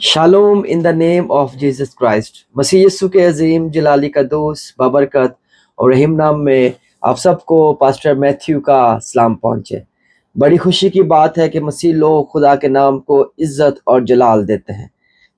Shalom in the name of Jesus Christ. मसीह यीशु के अजीम जलाली कदूस बाबरकत और रहीम नाम में आप सबको पास्टर मैथ्यू का सलाम पहुँचे। बड़ी खुशी की बात है कि मसीह लोग खुदा के नाम को इज़्ज़त और जलाल देते हैं।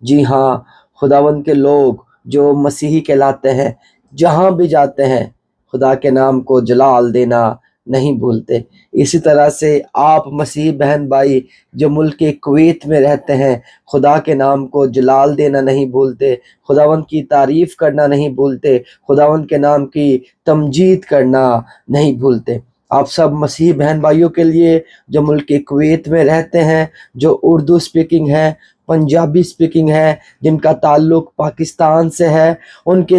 जी हाँ, खुदावंद के लोग जो मसीही कहलाते हैं जहाँ भी जाते हैं खुदा के नाम को जलाल देना नहीं भूलते। इसी तरह से आप मसीही बहन भाई जो मुल्क कुवैत में रहते हैं खुदा के नाम को जलाल देना नहीं भूलते, खुदावंद की तारीफ़ करना नहीं भूलते, खुदावंद के नाम की तमजीद करना नहीं भूलते। आप सब मसीही बहन भाइयों के लिए जो मुल्क कुवैत में रहते हैं, जो उर्दू स्पीकिंग है, पंजाबी स्पीकिंग है, जिनका ताल्लुक़ पाकिस्तान से है, उनके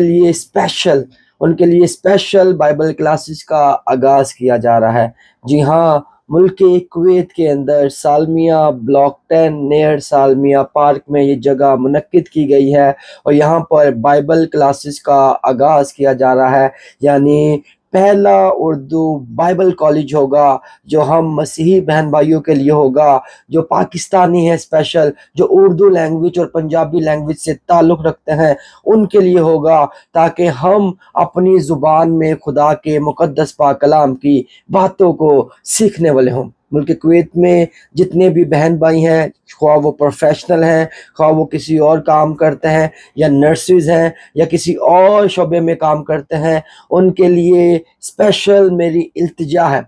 लिए स्पेशल बाइबल क्लासेस का आगाज़ किया जा रहा है। जी हाँ, मुल्क कुवैत के अंदर Salmiya block 10 near Salmiya park में ये जगह मुनक्किद की गई है और यहाँ पर बाइबल क्लासेस का आगाज़ किया जा रहा है। यानी पहला उर्दू बाइबल कॉलेज होगा जो हम मसीही बहन भाइयों के लिए होगा, जो पाकिस्तानी है स्पेशल, जो उर्दू लैंग्वेज और पंजाबी लैंग्वेज से ताल्लुक़ रखते हैं उनके लिए होगा, ताकि हम अपनी ज़ुबान में खुदा के मुक़द्दस पाक कलाम की बातों को सीखने वाले हों। मुल्क कुवैत में जितने भी बहन भाई हैं, ख्वाह वो प्रोफेशनल हैं, ख्वाह वो किसी और काम करते हैं या नर्सेज हैं या किसी और शोबे में काम करते हैं, उनके लिए स्पेशल मेरी इल्तिजा है,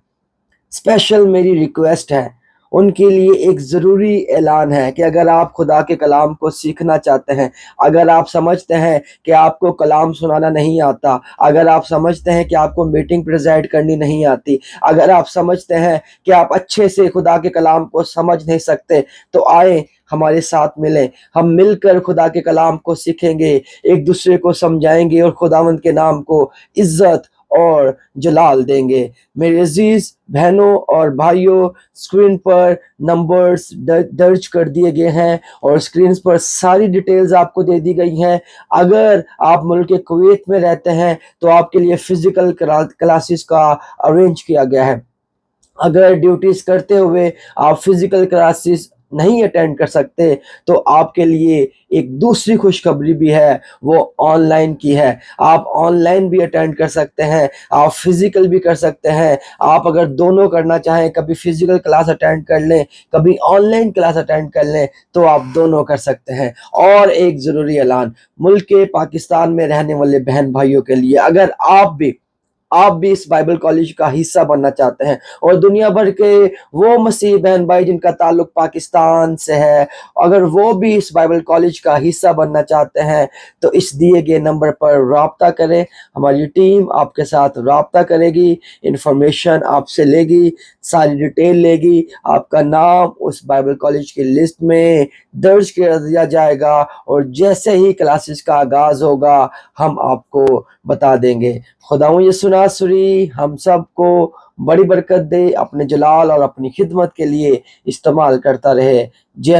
स्पेशल मेरी रिक्वेस्ट है, उनके लिए एक ज़रूरी ऐलान है कि अगर आप खुदा के कलाम को सीखना चाहते हैं, अगर आप समझते हैं कि आपको कलाम सुनाना नहीं आता, अगर आप समझते हैं कि आपको मीटिंग प्रेज़ाइड करनी नहीं आती, अगर आप समझते हैं कि आप अच्छे से खुदा के कलाम को समझ नहीं सकते, तो आए हमारे साथ मिलें। हम मिलकर खुदा के कलाम को सीखेंगे, एक दूसरे को समझाएंगे और खुदावंद के नाम को इज़्ज़त और जलाल देंगे। मेरे अजीज बहनों और भाइयों, स्क्रीन पर नंबर्स दर्ज कर दिए गए हैं और स्क्रीन पर सारी डिटेल्स आपको दे दी गई हैं। अगर आप मुल्क कुवैत में रहते हैं तो आपके लिए फ़िज़िकल क्लासेस का अरेंज किया गया है। अगर ड्यूटीज़ करते हुए आप फ़िज़िकल क्लासेस नहीं अटेंड कर सकते तो आपके लिए एक दूसरी खुशखबरी भी है, वो ऑनलाइन की है। आप ऑनलाइन भी अटेंड कर सकते हैं, आप फिज़िकल भी कर सकते हैं। आप अगर दोनों करना चाहें, कभी फिज़िकल क्लास अटेंड कर लें, कभी ऑनलाइन क्लास अटेंड कर लें, तो आप दोनों कर सकते हैं। और एक ज़रूरी ऐलान मुल्क पाकिस्तान में रहने वाले बहन भाइयों के लिए, अगर आप भी इस बाइबल कॉलेज का हिस्सा बनना चाहते हैं और दुनिया भर के वो मसीह बहन भाई जिनका ताल्लुक पाकिस्तान से है, अगर वो भी इस बाइबल कॉलेज का हिस्सा बनना चाहते हैं तो इस दिए गए नंबर पर राब्ता करें। हमारी टीम आपके साथ राब्ता करेगी, इंफॉर्मेशन आपसे लेगी, सारी डिटेल लेगी, आपका नाम उस बाइबल कॉलेज की लिस्ट में दर्ज कर दिया जाएगा और जैसे ही क्लासेस का आगाज़ होगा हम आपको बता देंगे। खुदावंद यीशु नासरी हम सब को बड़ी बरकत दे, अपने जलाल और अपनी खिदमत के लिए इस्तेमाल करता रहे। जय